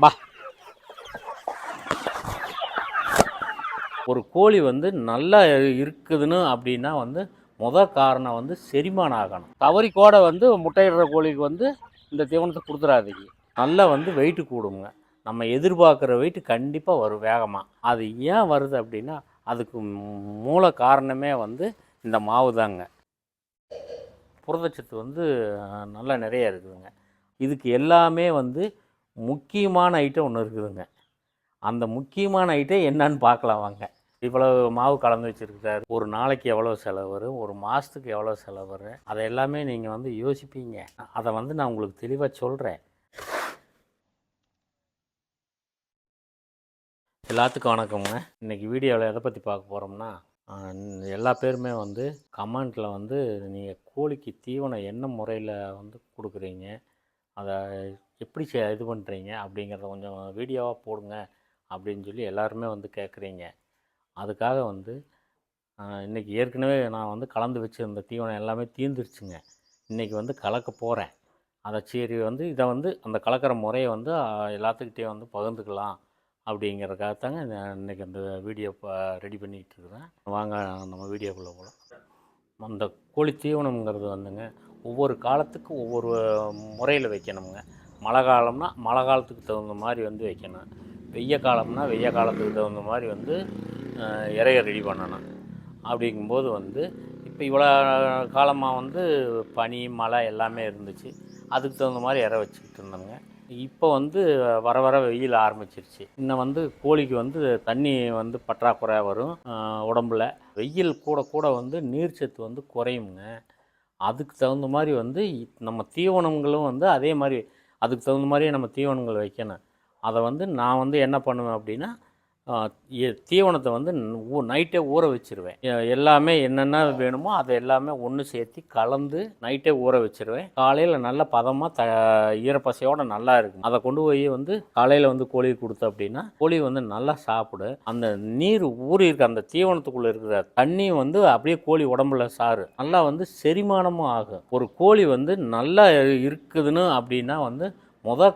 பா ஒரு கோழி வந்து நல்லா இருக்குதுன்னு அப்படின்னா வந்து காரணம் வந்து செரிமானம் ஆகணும். தவறி கூட வந்து முட்டையிடுற கோழிக்கு வந்து இந்த தீவனத்தை கொடுத்துடாதீங்க. நல்லா வந்து வெயிட்டு கூடுங்க. நம்ம எதிர்பார்க்குற வெயிட்டு கண்டிப்பாக வரும் வேகமாக. அது ஏன் வருது அப்படின்னா அதுக்கு மூல காரணமே வந்து இந்த மாவு தாங்க. புரதச்சத்து வந்து நல்லா நிறைய இருக்குதுங்க. இதுக்கு எல்லாமே வந்து முக்கியமான ஐட்டம் ஒன்று இருக்குதுங்க. அந்த முக்கியமான ஐட்டம் என்னன்னு பார்க்கலாம் வாங்க. இவ்வளவு மாவு கலந்து வச்சுருக்காரு, ஒரு நாளைக்கு எவ்வளோ செலவு வரும், ஒரு மாதத்துக்கு எவ்வளோ செலவு வரும், அதை எல்லாமே நீங்கள் வந்து யோசிப்பீங்க. அதை வந்து நான் உங்களுக்கு தெளிவாக சொல்கிறேன். எல்லாத்துக்கும் வணக்கம்ங்க. இன்றைக்கி வீடியோவில் எதை பற்றி பார்க்க போகிறோம்னா, எல்லா பேருமே வந்து கமெண்ட்டில் வந்து நீங்கள் கோழிக்கு தீவனம் என்ன முறையில் வந்து கொடுக்குறீங்க, அதை எப்படி இது பண்ணுறீங்க அப்படிங்கிறத கொஞ்சம் வீடியோவாக போடுங்க அப்படின்னு சொல்லி எல்லாருமே வந்து கேட்குறீங்க. அதுக்காக வந்து இன்றைக்கி ஏற்கனவே நான் வந்து கலந்து வச்சுருந்த தீவனம் எல்லாமே தீர்ந்துருச்சுங்க. இன்றைக்கி வந்து கலக்க போகிறேன். அதை சரி வந்து இதை வந்து அந்த கலக்கிற முறையை வந்து எல்லாத்துக்கிட்டே வந்து பகிர்ந்துக்கலாம் அப்படிங்கிறதுக்காகத்தாங்க இன்றைக்கி அந்த வீடியோ ரெடி பண்ணிக்கிட்டு இருக்கிறேன். வாங்க நம்ம வீடியோக்குள்ளே போகலாம். அந்த கோழி தீவனம்ங்கிறது வந்துங்க ஒவ்வொரு காலத்துக்கு ஒவ்வொரு முறையில் வைக்கணுங்க. மழை காலம்னா மழை காலத்துக்கு தகுந்த மாதிரி வந்து வைக்கணும். வெய்ய காலம்னா வெய்ய காலத்துக்கு தகுந்த மாதிரி வந்து இறைய ரெடி பண்ணணும். அப்படிங்கும்போது வந்து இப்போ இவ்வளோ காலமாக வந்து பனி மழை எல்லாமே இருந்துச்சு. அதுக்கு தகுந்த மாதிரி இறை வச்சுக்கிட்டு இருந்தோங்க. இப்போ வந்து வர வர வெயில் ஆரம்பிச்சிருச்சு. இன்னும் வந்து கோழிக்கு வந்து தண்ணி வந்து பற்றாக்குறை வரும் உடம்புல. வெயில் கூட கூட வந்து நீர்ச்சத்து வந்து குறையுங்க. அதுக்கு தகுந்த மாதிரி வந்து நம்ம தீவனங்களும் வந்து அதே மாதிரி அதுக்கு தகுந்த மாதிரியே நம்ம தீவனங்கள் வைக்கணும். அதை வந்து நான் வந்து என்ன பண்ணுவேன் அப்படின்னா, தீவனத்தை வந்து நைட்டே ஊற வச்சுருவேன். எல்லாமே என்னென்ன வேணுமோ அதை எல்லாமே ஒன்று சேர்த்து கலந்து நைட்டே ஊற வச்சுருவேன். காலையில் நல்ல பதமாக ஈரப்பசையோடு நல்லா இருக்கும். அதை கொண்டு போய் வந்து காலையில் வந்து கோழி கொடுத்தோம் அப்படின்னா கோழி வந்து நல்லா சாப்பிடும். அந்த நீர் ஊறி இருக்க அந்த தீவனத்துக்குள்ளே இருக்கிற தண்ணி வந்து அப்படியே கோழி உடம்புல சாறு நல்லா வந்து செரிமானமும் ஆகும். ஒரு கோழி வந்து நல்லா இருக்குதுன்னு அப்படின்னா வந்து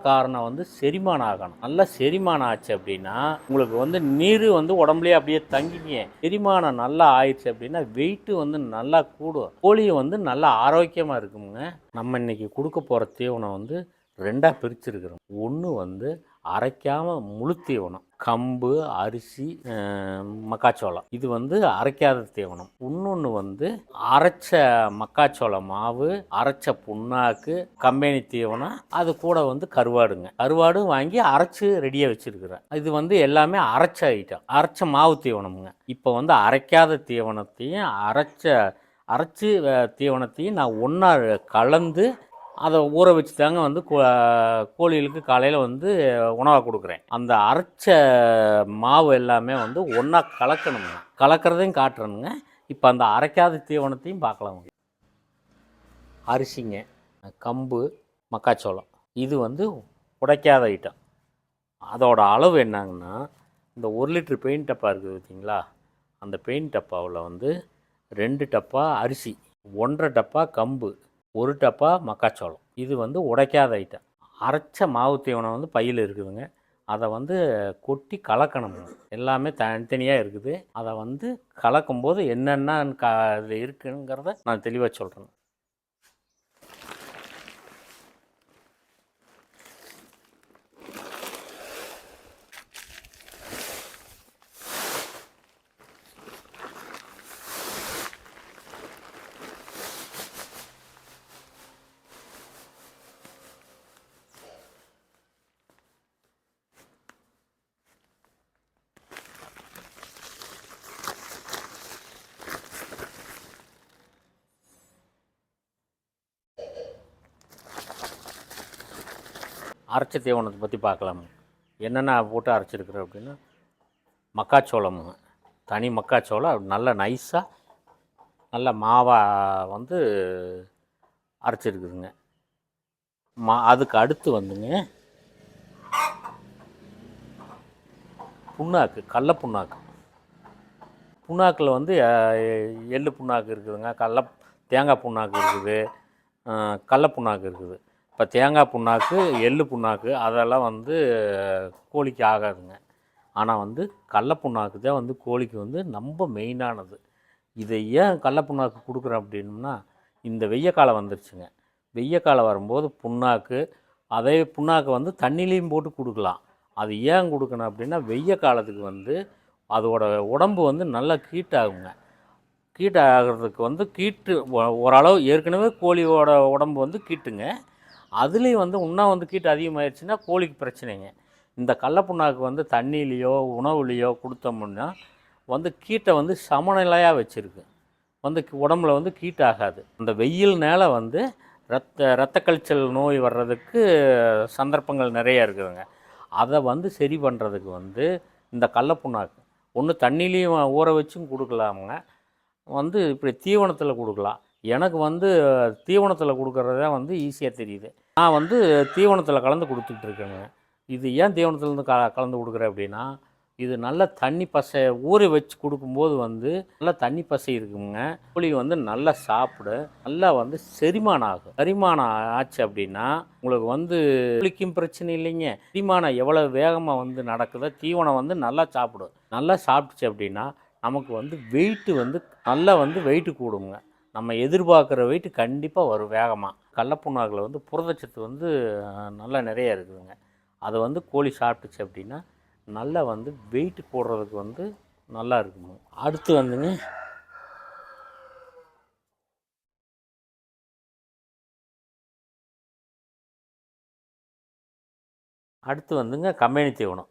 காரணம் வந்து செரிமானம் ஆகணும். நல்லா செரிமானம் ஆச்சு அப்படின்னா உங்களுக்கு வந்து நீர் வந்து உடம்புலேயே அப்படியே தங்கிங்க. செரிமானம் நல்லா ஆயிடுச்சு அப்படின்னா வெயிட்டு வந்து நல்லா கூடும். கோழியை வந்து நல்லா ஆரோக்கியமாக இருக்குங்க. நம்ம இன்னைக்கு கொடுக்க போகிற தீவனம் வந்து ரெண்டாக பிரிச்சுருக்கிறோம். ஒன்று வந்து அரைக்காமல் முழு தீவனம், கம்பு, அரிசி, மக்காச்சோளம். இது வந்து அரைக்காத தீவனம். இன்னொன்று வந்து அரைச்ச மக்காச்சோள மாவு, அரைச்ச புண்ணாக்கு, கம்பெனி தீவனம், அது கூட வந்து கருவாடுங்க. கருவாடும் வாங்கி அரைச்சி ரெடியாக வச்சுருக்கிறேன். இது வந்து எல்லாமே அரைச்ச ஐட்டம், அரைச்ச மாவு தீவனமுங்க. இப்போ வந்து அரைக்காத தீவனத்தையும் அரைச்சி தீவனத்தையும் நான் ஒன்றா கலந்து அதை ஊற வச்சு தாங்க வந்து கோழிகளுக்கு காலையில் வந்து உணவாக கொடுக்குறேன். அந்த அரைச்ச மாவு எல்லாமே வந்து ஒன்றா கலக்கணுங்க. கலக்கிறதையும் காட்டுறணுங்க. இப்போ அந்த அரைக்காத தீவனத்தையும் பார்க்கலாமுங்க. அரிசிங்க, கம்பு, மக்காச்சோளம், இது வந்து உடைக்காத ஐட்டம். அதோட அளவு என்னங்கன்னா, இந்த 1 லிட்ரு பெயிண்ட் டப்பா இருக்குது பார்த்தீங்களா, அந்த பெயிண்ட் டப்பாவில் வந்து 2 டப்பா அரிசி, 1.5 டப்பா கம்பு, 1 டப்பா மக்காச்சோளம். இது வந்து உடைக்காத ஐட்டம். அரைச்ச மாவு தீவனம் வந்து பையில் இருக்குதுங்க. அதை வந்து கொட்டி கலக்கணுங்க. எல்லாமே தனித்தனியாக இருக்குது. அதை வந்து கலக்கும்போது என்னென்ன இதில் இருக்குங்கிறத நான் தெளிவாக சொல்கிறேன். அரைச்ச தீவனத்தை பற்றி பார்க்கலாமுங்க. என்னென்ன போட்டு அரைச்சிருக்கிறேன் அப்படின்னா, மக்காச்சோளமுங்க, தனி மக்காச்சோளம் நல்லா நைஸாக நல்ல மாவாக வந்து அரைச்சிருக்குதுங்க. அதுக்கு அடுத்து வந்துங்க புண்ணாக்கு, கடல புண்ணாக்கு. புண்ணாக்கில் வந்து எள்ளு புண்ணாக்கு இருக்குதுங்க, தேங்காய் புண்ணாக்கு இருக்குது, கடல புண்ணாக்கு இருக்குது. இப்போ தேங்காய் புண்ணாக்கு, எள்ளு புண்ணாக்கு அதெல்லாம் வந்து கோழிக்கு ஆகாதுங்க. ஆனால் வந்து கடல புண்ணாக்கு தான் வந்து கோழிக்கு வந்து ரொம்ப மெயினானது. இதை ஏன் கடல புண்ணாக்கு கொடுக்குறோம் அப்படின்னா, இந்த வெய்ய காலம் வந்துருச்சுங்க. வெய்ய காலம் வரும்போது புண்ணாக்கு, அதே புண்ணாக்கு வந்து தண்ணிலையும் போட்டு கொடுக்கலாம். அது ஏன் கொடுக்கணும் அப்படின்னா, வெய்ய காலத்துக்கு வந்து அதோட உடம்பு வந்து நல்லா ஹீட் ஆகுங்க. ஹீட் ஆகிறதுக்கு வந்து ஓரளவு ஏற்கனவே கோழியோட உடம்பு வந்து ஹீட்டுங்க. அதுலேயும் வந்து இன்னும் வந்து ஹீட் அதிகமாகிடுச்சுன்னா கோழிக்கு பிரச்சனைங்க. இந்த கடல புண்ணாக்கு வந்து தண்ணியிலையோ உணவுலையோ கொடுத்தோம்னா வந்து ஹீட்டை வந்து சமநிலையாக வச்சுருக்கு. வந்து உடம்புல வந்து ஹீட் ஆகாது. அந்த வெயில்னால வந்து இரத்த கழிச்சல் நோய் வர்றதுக்கு சந்தர்ப்பங்கள் நிறையா இருக்குதுங்க. அதை வந்து சரி பண்ணுறதுக்கு வந்து இந்த கடல புண்ணாக்கு ஒன்று தண்ணிலையும் ஊற வச்சும் கொடுக்கலாமுங்க. வந்து இப்படி தீவனத்தில் கொடுக்கலாம். எனக்கு வந்து தீவனத்தில் கொடுக்குறது தான் வந்து ஈஸியாக தெரியுது. நான் வந்து தீவனத்தில் கலந்து கொடுத்துட்ருக்கேங்க. இது ஏன் தீவனத்துலேருந்து கலந்து கொடுக்குறேன் அப்படின்னா, இது நல்ல தண்ணி பசை ஊற வச்சு கொடுக்கும்போது வந்து நல்லா தண்ணி பசை இருக்குங்க. கோழி வந்து நல்லா சாப்பிட நல்லா வந்து செரிமானம் ஆகும். செரிமானம் ஆச்சு அப்படின்னா உங்களுக்கு வந்து கோழிக்கும் பிரச்சனை இல்லைங்க. செரிமானம் எவ்வளோ வேகமாக வந்து நடக்குதோ தீவனம் வந்து நல்லா சாப்பிடும். நல்லா சாப்பிட்டுச்சு அப்படின்னா நமக்கு வந்து வெயிட்டு வந்து நல்லா வந்து வெயிட்டு கூடுங்க. நம்ம எதிர்பார்க்குற வெயிட்டு கண்டிப்பாக வரும் வேகமாக. கடல புண்ணாக்கில் வந்து புரதச்சத்து வந்து நல்லா நிறைய இருக்குதுங்க. அதை வந்து கோழி சாப்பிட்டுச்சு அப்படின்னா நல்லா வந்து வெயிட்டு போடுறதுக்கு வந்து நல்லா இருக்குங்க. அடுத்து வந்துங்க கம்பெனி தீவனம்.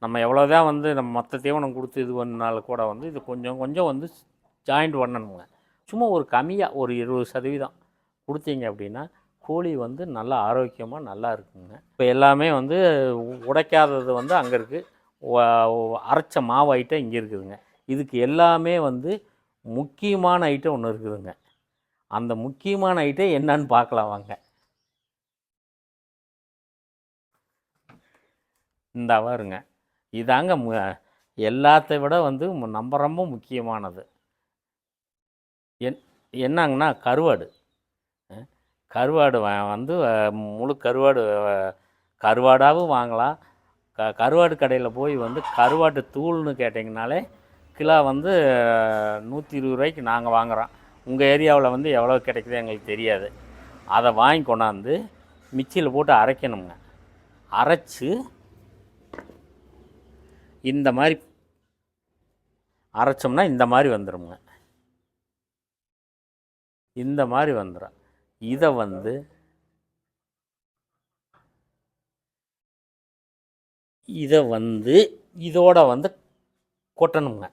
நம்ம எவ்வளோ தான் வந்து நம்ம மற்ற தீவனம் கொடுத்து இது பண்ணாலும் கூட வந்து இது கொஞ்சம் கொஞ்சம் வந்து ஜாயிண்ட் பண்ணணுங்க. சும்மா ஒரு கம்மியாக ஒரு 20% கொடுத்தீங்க அப்படின்னா கோழி வந்து நல்லா ஆரோக்கியமாக நல்லா இருக்குங்க. இப்போ எல்லாமே வந்து உடைக்காதது வந்து அங்கே இருக்குது. அரைச்ச மாவு ஐட்டம் இங்கே இருக்குதுங்க. இதுக்கு எல்லாமே வந்து முக்கியமான ஐட்டம் ஒன்று இருக்குதுங்க. அந்த முக்கியமான ஐட்டம் என்னன்னு பார்க்கலாம் வாங்க. இந்த பாருங்க, இதாங்க எல்லாத்தை விட வந்து ரொம்ப முக்கியமானது. என்னங்கன்னா கருவாடு. கருவாடு வந்து முழு கருவாடு கருவாடாகவும் வாங்கலாம். கருவாடு கடையில் போய் வந்து கருவாட்டு தூள்னு கேட்டிங்கனாலே கிலோ வந்து 120 ரூபாய்க்கு நாங்கள் வாங்குகிறோம். உங்கள் ஏரியாவில் வந்து எவ்வளோ கிடைக்குது எங்களுக்கு தெரியாது. அதை வாங்கி கொண்டாந்து மிக்சியில் போட்டு அரைக்கணுங்க. அரைச்சி இந்த மாதிரி அரைச்சோம்னா இந்த மாதிரி வந்துடுங்க. இந்த மாதிரி வந்துடும். இதை வந்து இதோட வந்து கொட்டணுங்க.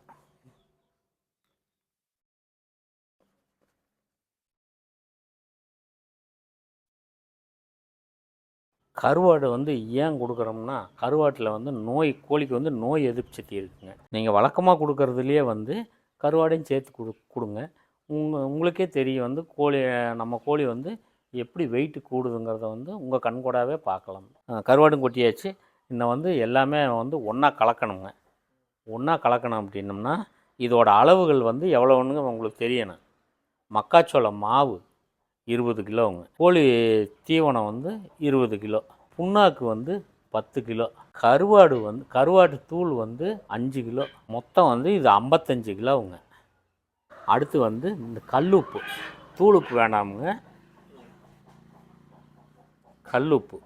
கருவாடு வந்து ஏன் கொடுக்குறோம்னா கருவாட்டில் வந்து கோழிக்கு வந்து நோய் எதிர்ப்பு சக்தி இருக்குங்க. நீங்கள் வழக்கமாக கொடுக்குறதுலையே வந்து கருவாடையும் சேர்த்து கொடுங்க. உங்களுக்கே தெரியும் வந்து நம்ம கோழி வந்து எப்படி வெயிட்டு கூடுதுங்கிறத வந்து உங்கள் கண்கூடாவே பார்க்கலாம். கருவாடும் கொட்டியாச்சு. இன்னும் வந்து எல்லாமே வந்து ஒன்றா கலக்கணுங்க. ஒன்றா கலக்கணும் அப்படின்னம்னா இதோட அளவுகள் வந்து எவ்வளோன்னு உங்களுக்கு தெரியணும். மக்காச்சோளம் மாவு 20 கிலோங்க. கோழி தீவனம் வந்து 20 கிலோ. புண்ணாக்கு வந்து 10 கிலோ. கருவாட்டு தூள் வந்து 5 கிலோ. மொத்தம் வந்து இது 55 கிலோவுங்க. அடுத்து வந்து இந்த கல்லுப்பு. தூளுப்பு வேணாமுங்க, கல்லுப்பு.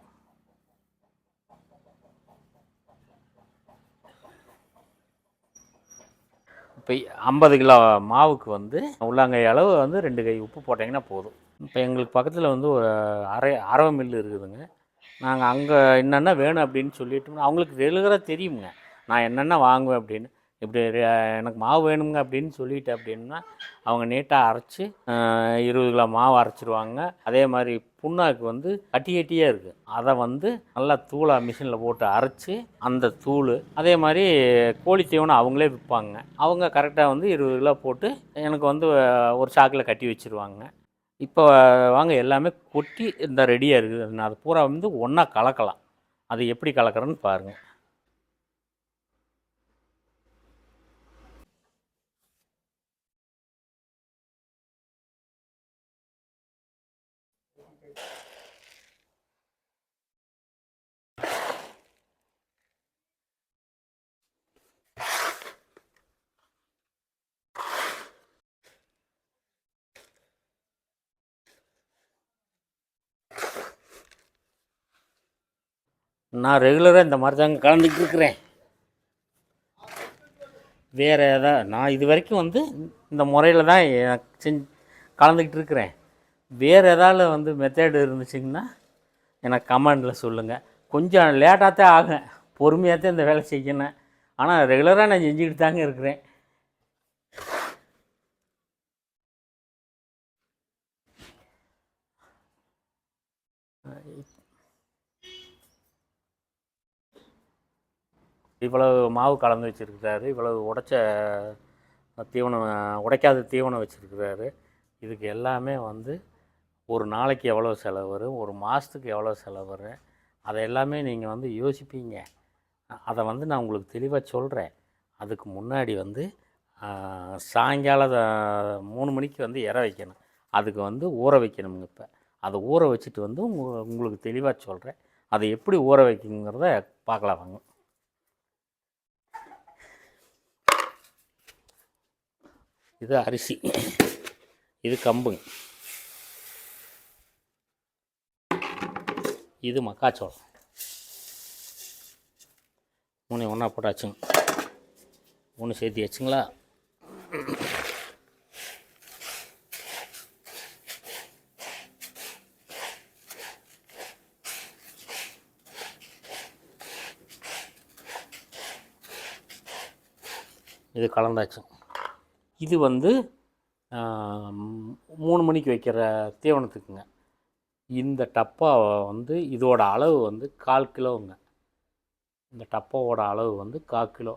இப்போ 50 கிலோ மாவுக்கு வந்து உள்ளங்கை அளவு வந்து 2 கை உப்பு போட்டிங்கன்னா போதும். இப்போ எங்களுக்கு பக்கத்தில் வந்து ஒரு அரவை மில்லு இருக்குதுங்க. நாங்கள் அங்கே என்னென்ன வேணும் அப்படின்னு சொல்லிட்டோம்னா அவங்களுக்கு ரெகுலராக தெரியுங்க நான் என்னென்ன வாங்குவேன் அப்படின்னு. இப்படி எனக்கு மாவு வேணுங்க அப்படின்னு சொல்லிட்டேன் அப்படின்னா அவங்க நீட்டாக அரைச்சி 20 கிலோ மாவு அரைச்சிடுவாங்க. அதே மாதிரி புண்ணாக்கு வந்து கட்டி கட்டியாக இருக்குது. அதை வந்து நல்லா தூளாக மிஷினில் போட்டு அரைச்சி அந்த தூள் அதே மாதிரி கோழி தீவனம் அவங்களே விற்பாங்க. அவங்க கரெக்டாக வந்து 20 கிலோ போட்டு எனக்கு வந்து ஒரு சாக்கில் கட்டி வச்சுருவாங்க. இப்போ வாங்க எல்லாமே கொட்டி இந்த ரெடியாக இருக்குது. நான் அது பூரா வந்து ஒன்றா கலக்கலாம். அது எப்படி கலக்கிறேன்னு பாருங்கள். நான் ரெகுலராக இந்த மாதிரி தாங்க கலந்துக்கிட்டு இருக்கிறேன். வேறு எதாவது நான் இது வரைக்கும் வந்து இந்த முறையில் தான் கலந்துக்கிட்டு இருக்கிறேன். வேறு ஏதாவது வந்து மெத்தேடு இருந்துச்சிங்கன்னா எனக்கு கமெண்டில் சொல்லுங்கள். கொஞ்சம் லேட்டாக தான் ஆகும், பொறுமையாக தான் இந்த வேலை செய்யணும். ஆனால் ரெகுலராக நான் செஞ்சுக்கிட்டு தாங்க இருக்கிறேன். இவ்வளவு மாவு கலந்து வச்சுருக்கிறாரு, இவ்வளவு தீவனம், உடைக்காத தீவனம் வச்சுருக்கிறாரு. இதுக்கு எல்லாமே வந்து ஒரு நாளைக்கு எவ்வளோ செலவு வரும், ஒரு மாதத்துக்கு எவ்வளோ செலவு வரும், அதை எல்லாமே நீங்கள் வந்து யோசிப்பீங்க. அதை வந்து நான் உங்களுக்கு தெளிவாக சொல்கிறேன். அதுக்கு முன்னாடி வந்து சாயங்காலம் 3 மணிக்கு வந்து இற வைக்கணும். அதுக்கு வந்து ஊற வைக்கணுங்க. இப்போ அதை ஊற வச்சுட்டு வந்து உங்களுக்கு தெளிவாக சொல்கிறேன். அதை எப்படி ஊற வைக்கணுங்கிறத பார்க்கலாம் வாங்க. இது அரிசி, இது கம்புங்க, இது மக்காச்சோளம். 3 ஒன்றா போட்டாச்சுங்க. 3 சேர்த்து வச்சுங்களா. இது கலந்தாச்சு. இது வந்து 3 மணிக்கு வைக்கிற தீவனத்துக்குங்க. இந்த டப்பாவை வந்து இதோட அளவு வந்து 1/4 கிலோங்க. இந்த டப்பாவோட அளவு வந்து 1/4 கிலோ.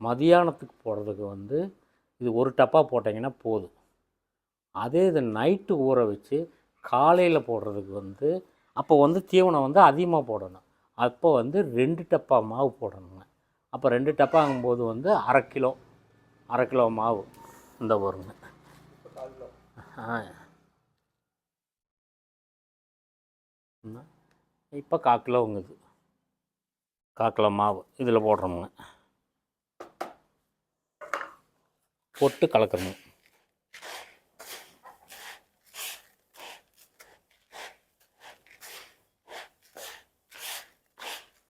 மதியானத்துக்கு போடுறதுக்கு வந்து இது ஒரு டப்பா போட்டிங்கன்னா போதும். அதே இது நைட்டு ஊற வச்சு காலையில் போடுறதுக்கு வந்து அப்போ வந்து தீவனம் வந்து அதிகமாக போடணும். அப்போ வந்து 2 டப்பா மாவு போடணுங்க. அப்போ 2 டப்பாங்கும்போது வந்து 1/2 கிலோ மாவு இந்த வருங்க. இப்போ 1/4 கிலோங்க. இது 1/4 கிலோ மாவு இதில் போடுறோமுங்க. போட்டு கலக்கணும்.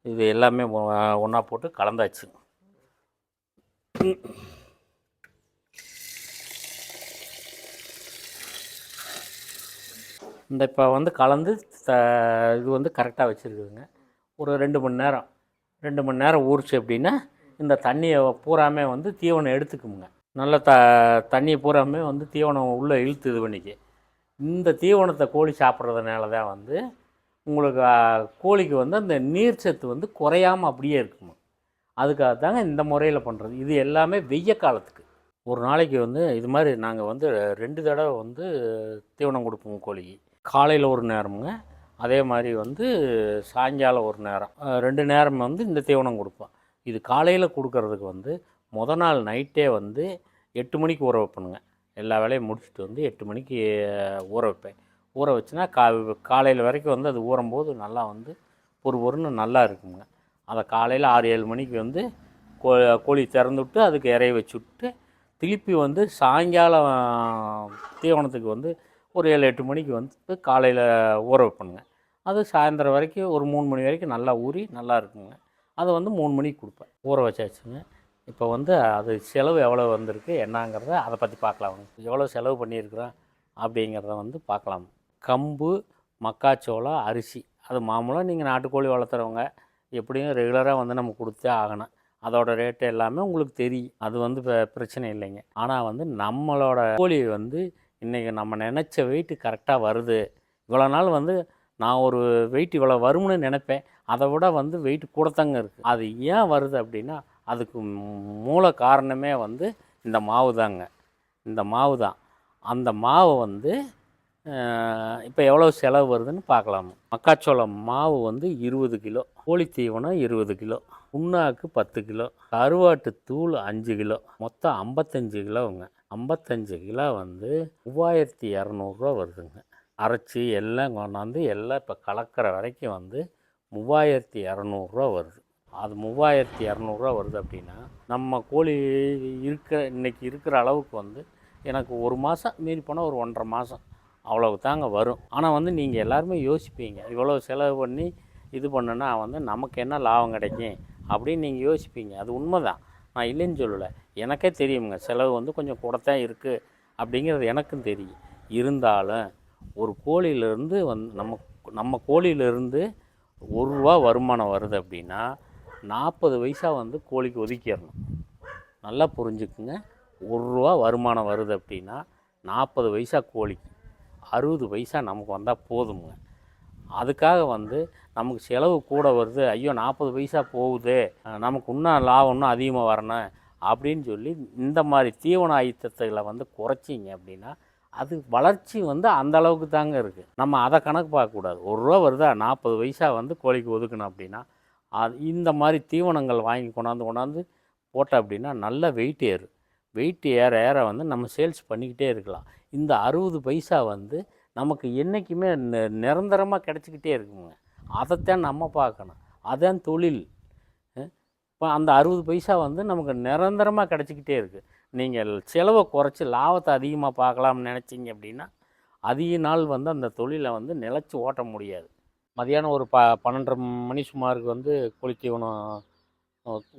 இது எல்லாமே ஒன்றா போட்டு கலந்தாச்சு. இந்த இப்போ வந்து கலந்து இது வந்து கரெக்டாக வச்சுருக்குதுங்க. ஒரு 2 மணி நேரம் ஊறிச்சு அப்படின்னா இந்த தண்ணியை பூராமே வந்து தீவனம் எடுத்துக்குங்க. நல்லா தண்ணியை பூராமே வந்து தீவனம் உள்ளே இழுத்து இது பண்ணிக்கு. இந்த தீவனத்தை கோழி சாப்பிட்றதுனால தான் வந்து உங்களுக்கு கோழிக்கு வந்து அந்த நீர் சத்து வந்து குறையாமல் அப்படியே இருக்குமா. அதுக்காக தாங்க இந்த முறையில் பண்ணுறது. இது எல்லாமே வெய்ய காலத்துக்கு. ஒரு நாளைக்கு வந்து இது மாதிரி நாங்கள் வந்து 2 தடவை வந்து தீவனம் கொடுப்போம் கோழிக்கு. காலையில் ஒரு நேரமுங்க, அதே மாதிரி வந்து சாயங்காலம் ஒரு நேரம், 2 நேரம் வந்து இந்த தீவனம் கொடுப்போம். இது காலையில் கொடுக்கறதுக்கு வந்து மொதல் நாள் நைட்டே வந்து 8 மணிக்கு ஊற வைப்பணுங்க. எல்லா வேலையும் முடிச்சுட்டு வந்து 8 மணிக்கு ஊற வைப்பேன். ஊற வச்சுன்னா காலையில் வரைக்கும் வந்து அது ஊறும்போது நல்லா வந்து பொறுன்னு நல்லா இருக்குங்க. அதை காலையில் 6-7 மணிக்கு வந்து கோழி திறந்து விட்டு அதுக்கு இறைய வச்சு விட்டு திருப்பி வந்து சாயங்காலம் தீவனத்துக்கு வந்து ஒரு 7-8 மணிக்கு வந்து காலையில் ஊற வைப்பணுங்க. அது சாயந்தரம் வரைக்கும் ஒரு 3 மணி வரைக்கும் நல்லா ஊறி நல்லா இருக்குங்க. அதை வந்து 3 மணிக்கு கொடுப்பேன். ஊற வச்சாச்சுங்க. இப்போ வந்து அது செலவு எவ்வளோ வந்திருக்கு என்னங்கிறத அதை பற்றி பார்க்கலாம். எவ்வளோ செலவு பண்ணியிருக்கிறோம் அப்படிங்கிறத வந்து பார்க்கலாம். கம்பு, மக்காச்சோளம், அரிசி, அது மாமூலாக நீங்கள் நாட்டுக்கோழி வளர்த்துறவங்க எப்படியும் ரெகுலராக வந்து நம்ம கொடுத்தே ஆகணும். அதோடய ரேட்டு எல்லாமே உங்களுக்கு தெரியும். அது வந்து பிரச்சனை இல்லைங்க. ஆனால் வந்து நம்மளோட கோழி வந்து இன்றைக்கி நம்ம நினச்ச வெயிட்டு கரெக்டாக வருது. இவ்வளோ நாள் வந்து நான் ஒரு வெயிட் இவ்வளோ வரும்னு நினைப்பேன். அதை விட வந்து வெயிட் கூடத்தாங்க இருக்குது. அது ஏன் வருது அப்படின்னா அதுக்கு மூல காரணமே வந்து இந்த மாவு தாங்க. இந்த மாவு தான். அந்த மாவை வந்து இப்போ எவ்வளோ செலவு வருதுன்னு பார்க்கலாம். மக்காச்சோளம் மாவு வந்து 20 கிலோ, கோழி தீவனம் 20 கிலோ, புண்ணாக்கு 10 கிலோ, கருவாட்டு தூள் 5 கிலோ, மொத்தம் 55 கிலோங்க. 55 கிலோ வந்து 3200 வருதுங்க. அரைச்சி எல்லாம் கொண்டாந்து எல்லாம் இப்போ கலக்கிற வரைக்கும் வந்து 3200 வருது. அது 3200 வருது அப்படின்னா நம்ம கோழி இன்றைக்கி இருக்கிற அளவுக்கு வந்து எனக்கு ஒரு மாதம் மீறி போனால் ஒரு 1.5 மாதம் அவ்வளவு தாங்க வரும். ஆனால் வந்து நீங்கள் எல்லாருமே யோசிப்பீங்க, இவ்வளோ செலவு பண்ணி இது பண்ணுனா வந்து நமக்கு என்ன லாபம் கிடைக்கும் அப்படின்னு நீங்கள் யோசிப்பீங்க. அது உண்மை தான், நான் இல்லைன்னு சொல்லலை. எனக்கே தெரியுங்க, செலவு வந்து கொஞ்சம் கூடத்தான் இருக்குது அப்படிங்கிறது எனக்கும் தெரியும். இருந்தாலும் ஒரு கோழியிலேருந்து நம்ம கோழியிலேருந்து ரூபா வருமானம் வருது அப்படின்னா 40 பைசா வந்து கோழிக்கு ஒதுக்கிடணும். நல்லா புரிஞ்சுக்குங்க. ரூபா வருமானம் வருது அப்படின்னா 40 பைசா கோழிக்கு, 60 பைசா நமக்கு வந்தால் போதுங்க. அதுக்காக வந்து நமக்கு செலவு கூட வருது, ஐயோ 40 பைசா போகுது, நமக்கு இன்னும் லாபம் இன்னும் அதிகமாக வரணும் அப்படின்னு சொல்லி இந்த மாதிரி தீவன ஐட்டத்தில் வந்து குறைச்சிங்க அப்படின்னா அது வளர்ச்சி வந்து அந்த அளவுக்கு தாங்க இருக்குது. நம்ம அதை கணக்கு பார்க்கக்கூடாது. ரூபா வருதா 40 பைசா வந்து கோழிக்கு ஒதுக்கணும் அப்படின்னா அது இந்த மாதிரி தீவனங்கள் வாங்கி கொண்டாந்து போட்ட அப்படின்னா நல்ல வெயிட் ஏறும். வெயிட் ஏற ஏற வந்து நம்ம சேல்ஸ் பண்ணிக்கிட்டே இருக்கலாம். இந்த 60 பைசா வந்து நமக்கு என்றைக்குமே நிரந்தரமாக கிடச்சிக்கிட்டே இருக்குங்க. அதைத்தான் நம்ம பார்க்கணும். அதான் தொழில். இப்போ அந்த 60 பைசா வந்து நமக்கு நிரந்தரமாக கிடச்சிக்கிட்டே இருக்குது. நீங்கள் செலவை குறைச்சி லாபத்தை அதிகமாக பார்க்கலாம்னு நினச்சிங்க அப்படின்னா அதிக நாள் வந்து அந்த தொழிலை வந்து நிலச்சி ஓட்ட முடியாது. மதியானம் ஒரு 12:30 மணி சுமாருக்கு வந்து கோழி தீவனம்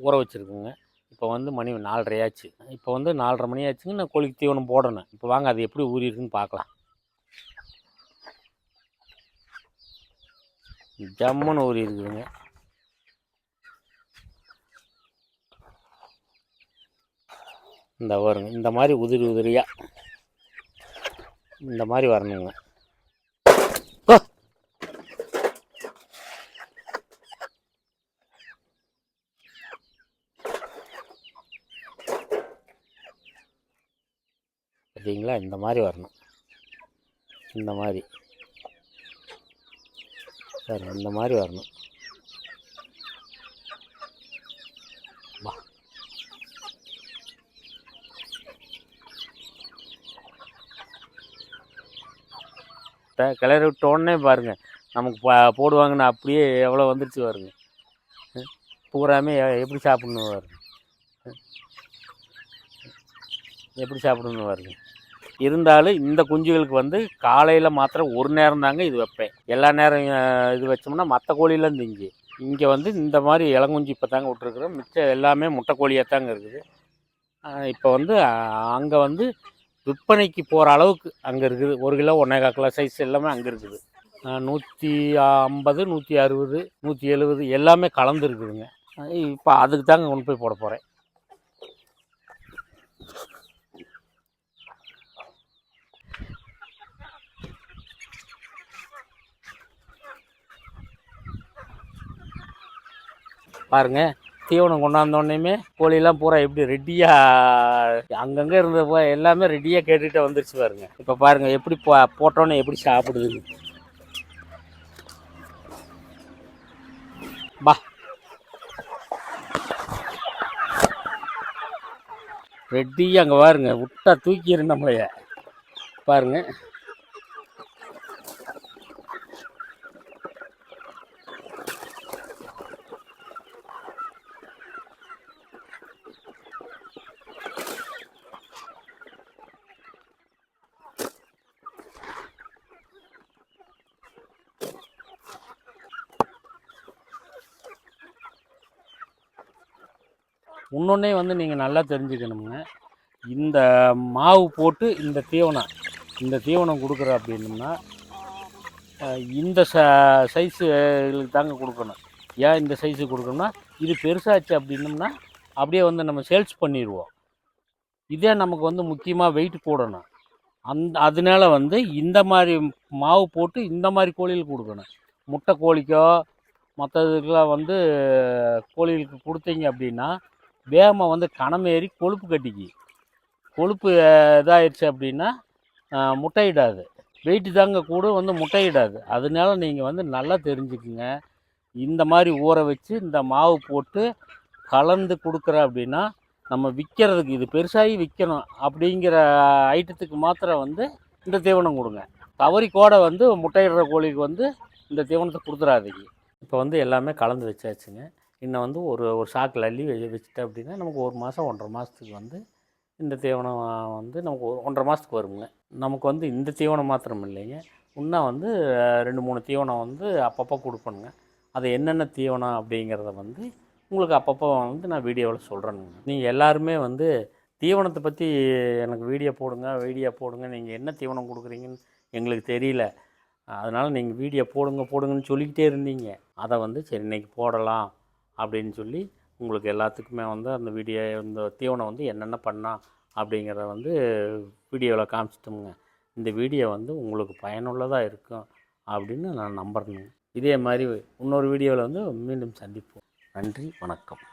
ஊற வச்சுருக்குங்க. இப்போ வந்து மணி 4:30 ஆச்சு. இப்போ வந்து 4:30 மணி ஆச்சுங்க, நான் கோழிக்கு தீவனம் போடணும். இப்போ வாங்க அது எப்படி ஊறிருக்குன்னு பார்க்கலாம். ஜம்முன்னு ஊறி இருக்குதுங்க. இந்த வருங்க, இந்த மாதிரி உதிரி உதிரியாக இந்த மாதிரி வரணுங்க. பார்த்தீங்களா, இந்த மாதிரி வரணும். இந்த மாதிரி சார், இந்த மாதிரி வரணும். வா, கிளறி விட்ட உடனே பாருங்கள் நமக்கு போடுவாங்கன்னு அப்படியே எவ்வளோ வந்துருச்சு பாருங்க. பூராமே எப்படி சாப்பிட்ணும் பாருங்க, எப்படி சாப்பிடணும் பாருங்க. இருந்தாலும் இந்த குஞ்சுகளுக்கு வந்து காலையில் மாத்திரம் ஒரு நேரம் தாங்க இது வைப்பேன். எல்லா நேரம் இது வச்சோம்னா மற்ற கோழிலாம் திங்கி. இங்கே வந்து இந்த மாதிரி இளங்குஞ்சு இப்போ தாங்க விட்ருக்குறோம். மிச்சம் எல்லாமே முட்டை கோழியாக தாங்க இருக்குது. இப்போ வந்து அங்கே வந்து விற்பனைக்கு போகிற அளவுக்கு அங்கே இருக்குது. 1 கிலோ 1.25 கிலோ சைஸ் எல்லாமே அங்கே இருக்குது. 150, 160, 170 எல்லாமே கலந்து இருக்குதுங்க. இப்போ அதுக்கு தாங்க கொண்டு போய் போட போகிறேன். பாருங்கள், தீவனம் கொண்டாந்தோடனேயுமே கோழியெல்லாம் பூரா எப்படி ரெடியாக அங்கங்கே இருந்தப்போ எல்லாமே ரெடியாக கேட்டுக்கிட்டே வந்துருச்சு பாருங்க. இப்போ பாருங்கள் எப்படி போட்டோன்னே எப்படி சாப்பிடுதுங்க. பா, ரெடியாக அங்கே பாருங்க, விட்டா தூக்கிடு நம்மளைய. பாருங்க, இன்னொன்னே வந்து நீங்கள் நல்லா தெரிஞ்சுக்கணுங்க. இந்த மாவு போட்டு இந்த தீவனம் கொடுக்குற அப்படின்னம்னா இந்த சைஸுகளுக்கு தாங்க கொடுக்கணும். ஏன் இந்த சைஸு கொடுக்கணும்னா இது பெருசாச்சு அப்படின்னம்னா அப்படியே வந்து நம்ம சேல்ஸ் பண்ணிடுவோம். இதே நமக்கு வந்து முக்கியமாக வெயிட் போடணும். அதனால வந்து இந்த மாதிரி மாவு போட்டு இந்த மாதிரி கோழிகளுக்கு கொடுக்கணும். முட்டை கோழிக்கோ மற்ற இதுக்கெலாம் வந்து கோழிகளுக்கு கொடுத்தீங்க அப்படின்னா வேகமாக வந்து கணமேறி கொழுப்பு கட்டிக்கு. கொழுப்பு இதாகிடுச்சு அப்படின்னா முட்டையிடாது. வெயிட்டு தாங்க கூட வந்து முட்டையிடாது. அதனால நீங்கள் வந்து நல்லா தெரிஞ்சுக்குங்க. இந்த மாதிரி ஊற வச்சு இந்த மாவு போட்டு கலந்து கொடுக்குற அப்படின்னா நம்ம விற்கிறதுக்கு இது பெருசாகி விற்கணும் அப்படிங்கிற ஐட்டத்துக்கு மாத்திரம் வந்து இந்த தீவனம் கொடுங்க. தவறி கூட வந்து முட்டையிடுற கோழிக்கு வந்து இந்த தீவனத்தை கொடுத்துடாதீங்க. இப்போ வந்து எல்லாமே கலந்து வச்சாச்சுங்க. இன்னும் வந்து ஒரு சாக்கில் அள்ளி வச்சுட்டேன் அப்படின்னா நமக்கு 1 மாதம் 1.5 மாதத்துக்கு வந்து இந்த தீவனம் வந்து நமக்கு 1.5 மாதத்துக்கு வருங்க. நமக்கு வந்து இந்த தீவனம் மாத்திரம் இல்லைங்க, இன்னும் வந்து 2-3 தீவனம் வந்து அப்பப்போ கொடுப்பணுங்க. அது என்னென்ன தீவனம் அப்படிங்கிறத வந்து உங்களுக்கு அப்பப்போ வந்து நான் வீடியோவில் சொல்கிறேனுங்க. நீங்கள் எல்லாருமே வந்து தீவனத்தை பற்றி எனக்கு வீடியோ போடுங்க நீங்கள் என்ன தீவனம் கொடுக்குறீங்கன்னு எங்களுக்கு தெரியல, அதனால் நீங்கள் வீடியோ போடுங்கன்னு சொல்லிக்கிட்டே இருந்தீங்க. அதை வந்து சரி இன்றைக்கி போடலாம் அப்படின்னு சொல்லி உங்களுக்கு எல்லாத்துக்குமே வந்து அந்த இந்த தீவனம் வந்து என்னென்ன பண்ணால் அப்படிங்கிறத வந்து வீடியோவில் காமிச்சிட்டோமுங்க. இந்த வீடியோ வந்து உங்களுக்கு பயனுள்ளதாக இருக்கும் அப்படின்னு நான் நம்புறேனுங்க. இதே மாதிரி இன்னொரு வீடியோவில் வந்து மீண்டும் சந்திப்போம். நன்றி, வணக்கம்.